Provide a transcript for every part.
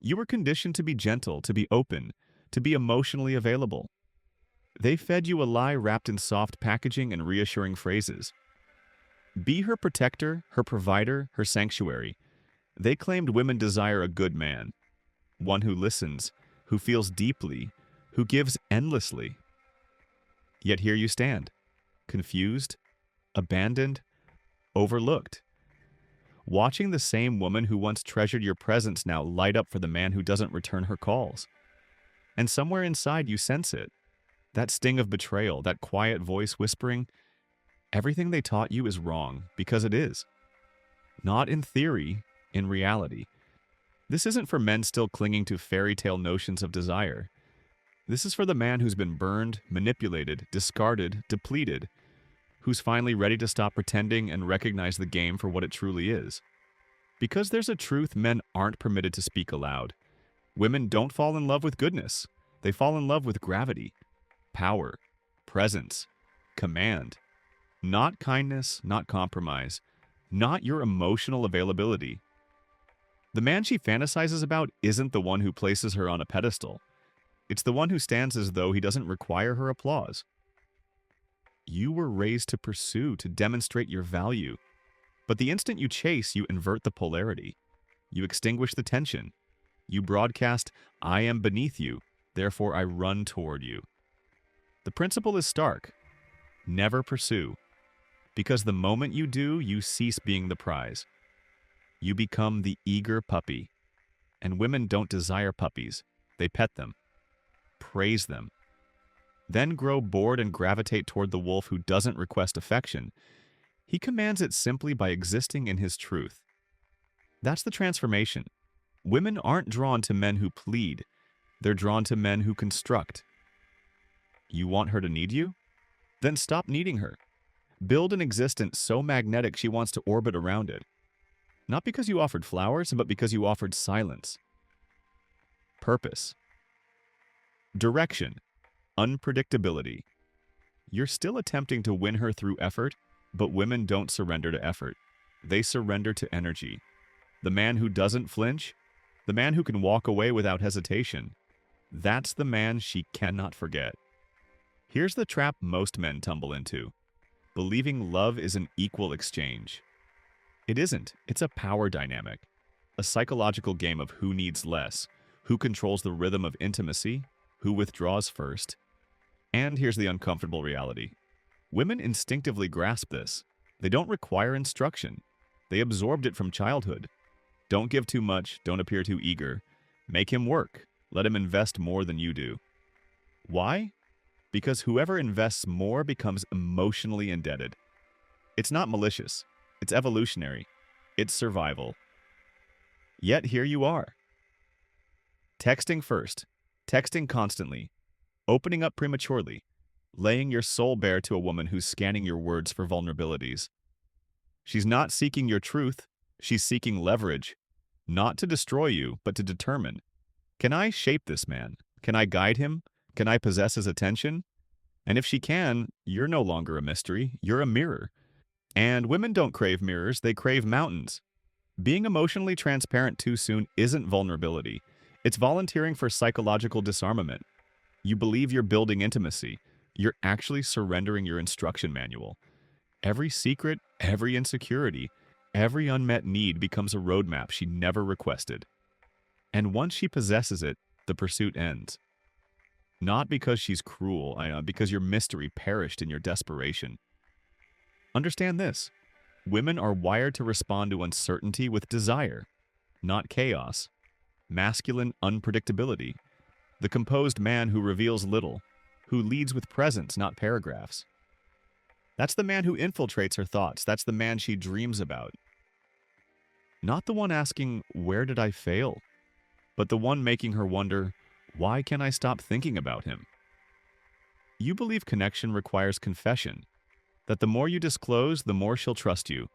You were conditioned to be gentle, to be open, to be emotionally available. They fed you a lie wrapped in soft packaging and reassuring phrases. Be her protector, her provider, her sanctuary. They claimed women desire a good man, one who listens, who feels deeply, who gives endlessly. Yet here you stand, confused, abandoned, overlooked, watching the same woman who once treasured your presence now light up for the man who doesn't return her calls. And somewhere inside you sense it, that sting of betrayal, that quiet voice whispering, everything they taught you is wrong, because it is. Not in theory, in reality. This isn't for men still clinging to fairy tale notions of desire. This is for the man who's been burned, manipulated, discarded, depleted, who's finally ready to stop pretending and recognize the game for what it truly is. Because there's a truth men aren't permitted to speak aloud. Women don't fall in love with goodness. They fall in love with gravity, power, presence, command. Not kindness, not compromise, not your emotional availability. The man she fantasizes about isn't the one who places her on a pedestal. It's the one who stands as though he doesn't require her applause. You were raised to pursue, to demonstrate your value. But the instant you chase, you invert the polarity. You extinguish the tension. You broadcast, I am beneath you, therefore I run toward you. The principle is stark. Never pursue. Because the moment you do, you cease being the prize. You become the eager puppy. And women don't desire puppies. They pet them, praise them, then grow bored and gravitate toward the wolf who doesn't request affection. He commands it simply by existing in his truth. That's the transformation. Women aren't drawn to men who plead. They're drawn to men who construct. You want her to need you? Then stop needing her. Build an existence so magnetic she wants to orbit around it. Not because you offered flowers, but because you offered silence. Purpose. Direction. Unpredictability. You're still attempting to win her through effort, but women don't surrender to effort. They surrender to energy. The man who doesn't flinch, the man who can walk away without hesitation, that's the man she cannot forget. Here's the trap most men tumble into. Believing love is an equal exchange. It isn't. It's a power dynamic. A psychological game of who needs less, who controls the rhythm of intimacy, who withdraws first. And here's the uncomfortable reality. Women instinctively grasp this. They don't require instruction. They absorbed it from childhood. Don't give too much, don't appear too eager. Make him work. Let him invest more than you do. Why? Because whoever invests more becomes emotionally indebted. It's not malicious. It's evolutionary. It's survival. Yet here you are. Texting first. Texting constantly. Opening up prematurely. Laying your soul bare to a woman who's scanning your words for vulnerabilities. She's not seeking your truth. She's seeking leverage. Not to destroy you, but to determine. Can I shape this man? Can I guide him? Can I possess his attention? And if she can, you're no longer a mystery. You're a mirror. And women don't crave mirrors, they crave mountains. Being emotionally transparent too soon isn't vulnerability. It's volunteering for psychological disarmament. You believe you're building intimacy. You're actually surrendering your instruction manual. Every secret, every insecurity, every unmet need becomes a roadmap she never requested. And once she possesses it, the pursuit ends. Not because she's cruel, because your mystery perished in your desperation. Understand this. Women are wired to respond to uncertainty with desire, not chaos. Masculine unpredictability. The composed man who reveals little, who leads with presence, not paragraphs. That's the man who infiltrates her thoughts. That's the man she dreams about. Not the one asking, where did I fail? But the one making her wonder, why can't I stop thinking about him? You believe connection requires confession, that the more you disclose, the more she'll trust you.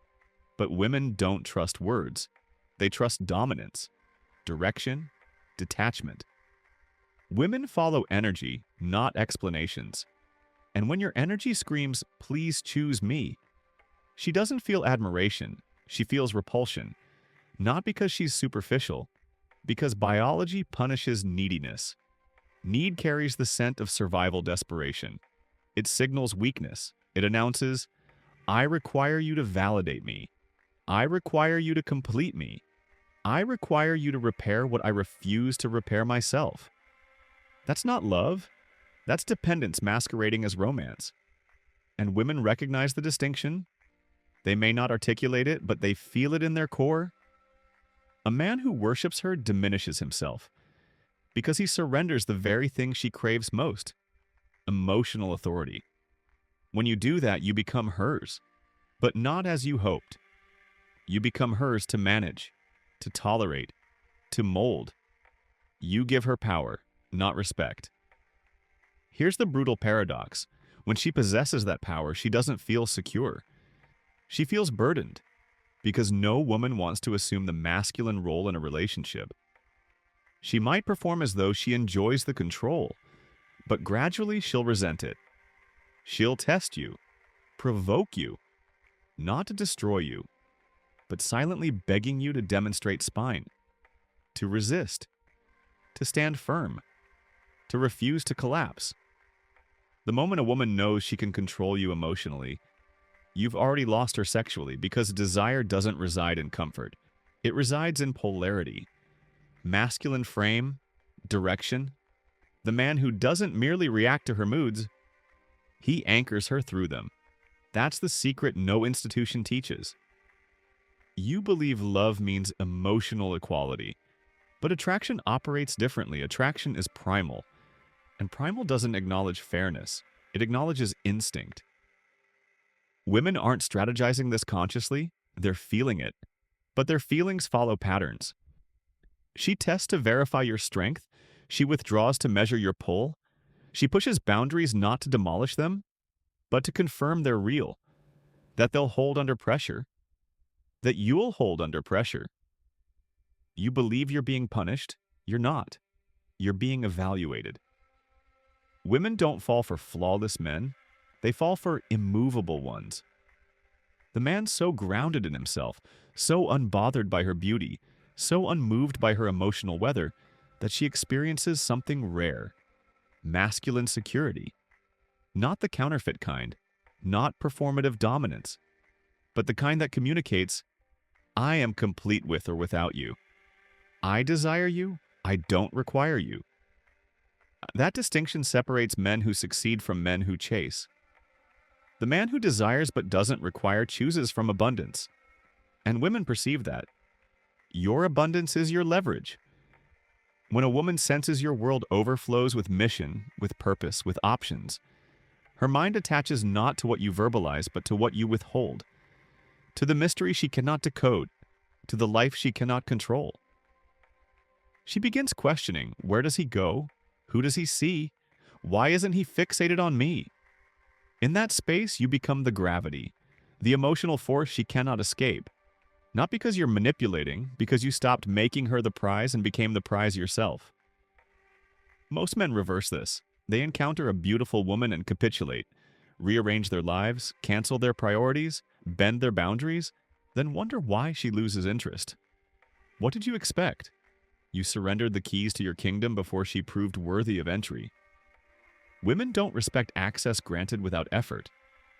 But women don't trust words. They trust dominance, direction, detachment. Women follow energy, not explanations. And when your energy screams, please choose me, she doesn't feel admiration, she feels repulsion. Not because she's superficial, Because biology punishes neediness. Need carries the scent of survival desperation. It signals weakness. It announces, I require you to validate me. I require you to complete me. I require you to repair what I refuse to repair myself. That's not love. That's dependence masquerading as romance. And women recognize the distinction. They may not articulate it, but they feel it in their core. A man who worships her diminishes himself because he surrenders the very thing she craves most, emotional authority. When you do that, you become hers, but not as you hoped. You become hers to manage, to tolerate, to mold. You give her power, not respect. Here's the brutal paradox. When she possesses that power, she doesn't feel secure. She feels burdened, because no woman wants to assume the masculine role in a relationship. She might perform as though she enjoys the control, but gradually she'll resent it. She'll test you, provoke you, not to destroy you, but silently begging you to demonstrate spine, to resist, to stand firm, to refuse to collapse. The moment a woman knows she can control you emotionally, you've already lost her sexually, because desire doesn't reside in comfort. It resides in polarity. Masculine frame, direction. The man who doesn't merely react to her moods, he anchors her through them. That's the secret no institution teaches. You believe love means emotional equality, but attraction operates differently. Attraction is primal, and primal doesn't acknowledge fairness. It acknowledges instinct. Women aren't strategizing this consciously, they're feeling it, but their feelings follow patterns. She tests to verify your strength, she withdraws to measure your pull, she pushes boundaries not to demolish them, but to confirm they're real, that they'll hold under pressure, that you'll hold under pressure. You believe you're being punished, you're not. You're being evaluated. Women don't fall for flawless men, they fall for immovable ones. The man so grounded in himself, so unbothered by her beauty, so unmoved by her emotional weather, that she experiences something rare, masculine security. Not the counterfeit kind, not performative dominance, but the kind that communicates, I am complete with or without you. I desire you, I don't require you. That distinction separates men who succeed from men who chase. The man who desires but doesn't require chooses from abundance. And women perceive that. Your abundance is your leverage. When a woman senses your world overflows with mission, with purpose, with options, her mind attaches not to what you verbalize, but to what you withhold, to the mystery she cannot decode, to the life she cannot control. She begins questioning, where does he go? Who does he see? Why isn't he fixated on me? In that space, you become the gravity, the emotional force she cannot escape. Not because you're manipulating, because you stopped making her the prize and became the prize yourself. Most men reverse this. They encounter a beautiful woman and capitulate, rearrange their lives, cancel their priorities, bend their boundaries, then wonder why she loses interest. What did you expect? You surrendered the keys to your kingdom before she proved worthy of entry. Women don't respect access granted without effort.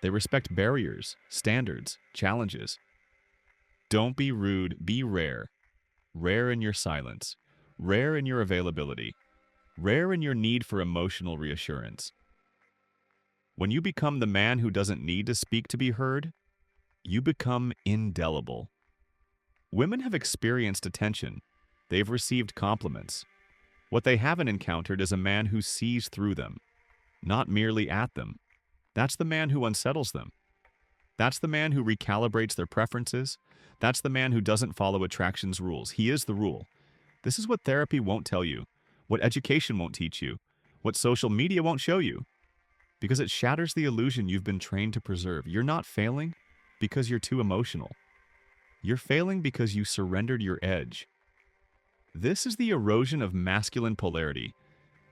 They respect barriers, standards, challenges. Don't be rude, be rare. Rare in your silence, rare in your availability, rare in your need for emotional reassurance. When you become the man who doesn't need to speak to be heard, you become indelible. Women have experienced attention. They've received compliments. What they haven't encountered is a man who sees through them, not merely at them. That's the man who unsettles them. That's the man who recalibrates their preferences. That's the man who doesn't follow attraction's rules. He is the rule. This is what therapy won't tell you, what education won't teach you, what social media won't show you, because it shatters the illusion you've been trained to preserve. You're not failing because you're too emotional. You're failing because you surrendered your edge. This is the erosion of masculine polarity.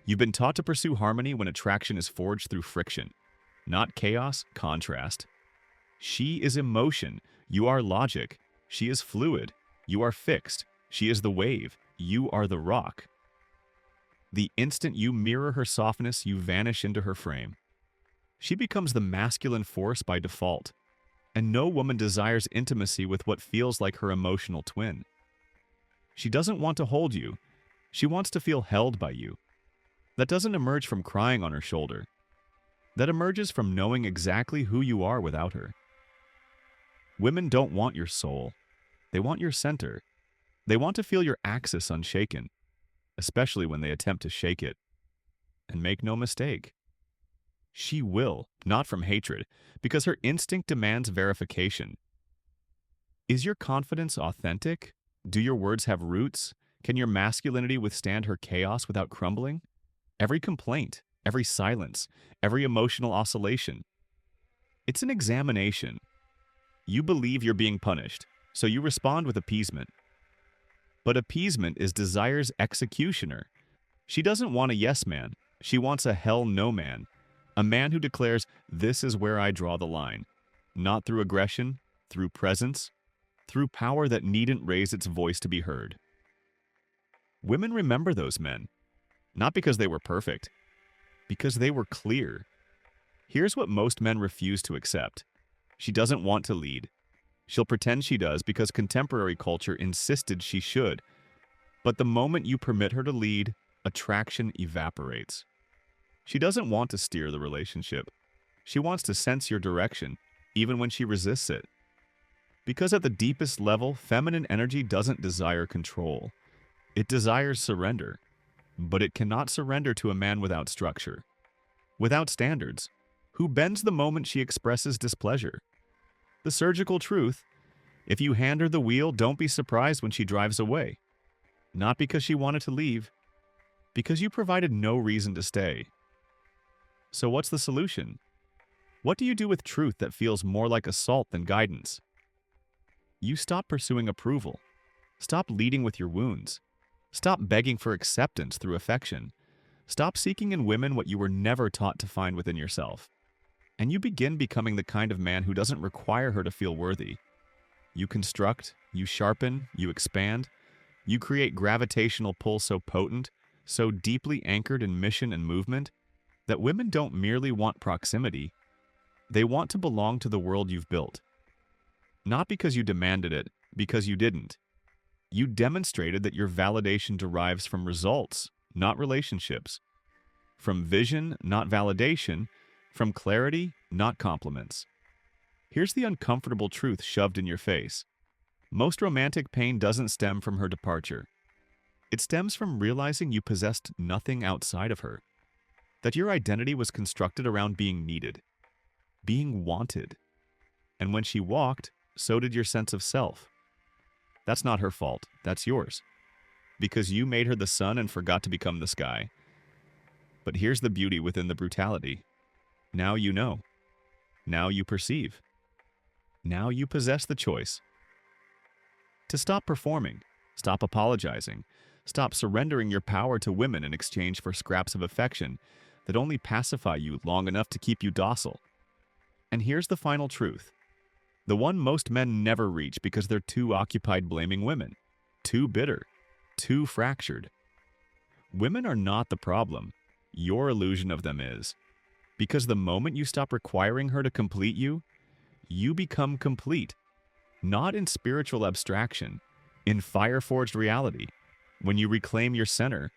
You've been taught to pursue harmony when attraction is forged through friction, not chaos, contrast. She is emotion. You are logic. She is fluid. You are fixed. She is the wave. you are the rock. The instant you mirror her softness, you vanish into her frame. She becomes the masculine force by default, and no woman desires intimacy with what feels like her emotional twin. She doesn't want to hold you. She wants to feel held by you. That doesn't emerge from crying on her shoulder. That emerges from knowing exactly who you are without her. Women don't want your soul. They want your center. They want to feel your axis unshaken, especially when they attempt to shake it. And make no mistake, she will, not from hatred, because her instinct demands verification. Is your confidence authentic? Do your words have roots? Can your masculinity withstand her chaos without crumbling? Every complaint, every silence, every emotional oscillation. It's an examination. You believe you're being punished, so you respond with appeasement. But appeasement is desire's executioner. She doesn't want a yes man. She wants a hell no man. A man who declares, this is where I draw the line. Not through aggression, through presence, through power that needn't raise its voice to be heard. Women remember those men, not because they were perfect, because they were clear. Here's what most men refuse to accept. She doesn't want to lead. She'll pretend she does because contemporary culture insisted she should. But the moment you permit her to lead, attraction evaporates. She doesn't want to steer the relationship. She wants to sense your direction, even when she resists it. Because at the deepest level, feminine energy doesn't desire control. It desires surrender. But it cannot surrender to a man without structure, without standards, who bends the moment she expresses displeasure. The surgical truth, if you hand her the wheel, don't be surprised when she drives away. Not because she wanted to leave, because you provided no reason to stay. So what's the solution? What do you do with truth that feels more like assault than guidance? You stop pursuing approval. Stop leading with your wounds. Stop begging for acceptance through affection. Stop seeking in women what you were never taught to find within yourself. And you begin becoming the kind of man who doesn't require her to feel worthy. You construct, you sharpen, you expand. You create gravitational pull so potent, so deeply anchored in mission and movement, that women don't merely want proximity. They want to belong to the world you've built. Not because you demanded it, because you didn't. You demonstrated that your validation derives from results, not relationships. From vision, not validation. From clarity, not compliments. Here's the uncomfortable truth shoved in your face. Most romantic pain doesn't stem from her departure. It stems from realizing you possessed nothing outside of her. That your identity was constructed around being needed, being wanted. And when she walked, so did your sense of self. That's not her fault, that's yours. Because you made her the sun and forgot to become the sky. But here's the beauty within the brutality. Now you know. Now you perceive. Now you possess the choice. To stop performing, stop apologizing, stop surrendering your power to women in exchange for scraps of affection that only pacify you long enough to keep you docile. And here's the final truth. The one most men never reach because they're too occupied blaming women, too bitter, too fractured. Women are not the problem. Your illusion of them is. Because the moment you stop requiring her to complete you, you become complete. Not in spiritual abstraction, in fire-forged reality. When you reclaim your center,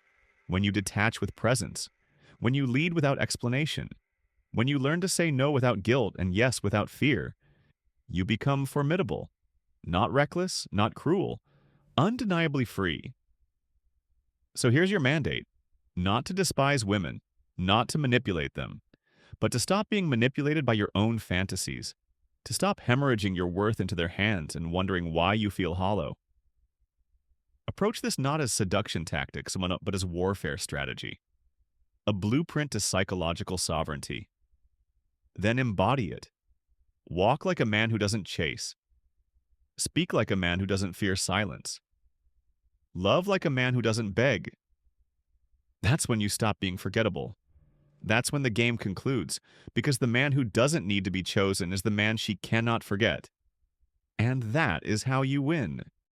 when you detach with presence, when you lead without explanation, when you learn to say no without guilt and yes without fear, you become formidable. Not reckless, not cruel, undeniably free. So here's your mandate. Not to despise women, not to manipulate them, but to stop being manipulated by your own fantasies, to stop hemorrhaging your worth into their hands and wondering why you feel hollow. Approach this not as seduction tactics, but as warfare strategy, a blueprint to psychological sovereignty. Then embody it. Walk like a man who doesn't chase. Speak like a man who doesn't fear silence. Love like a man who doesn't beg. That's when you stop being forgettable. That's when the game concludes, because the man who doesn't need to be chosen is the man she cannot forget. And that is how you win.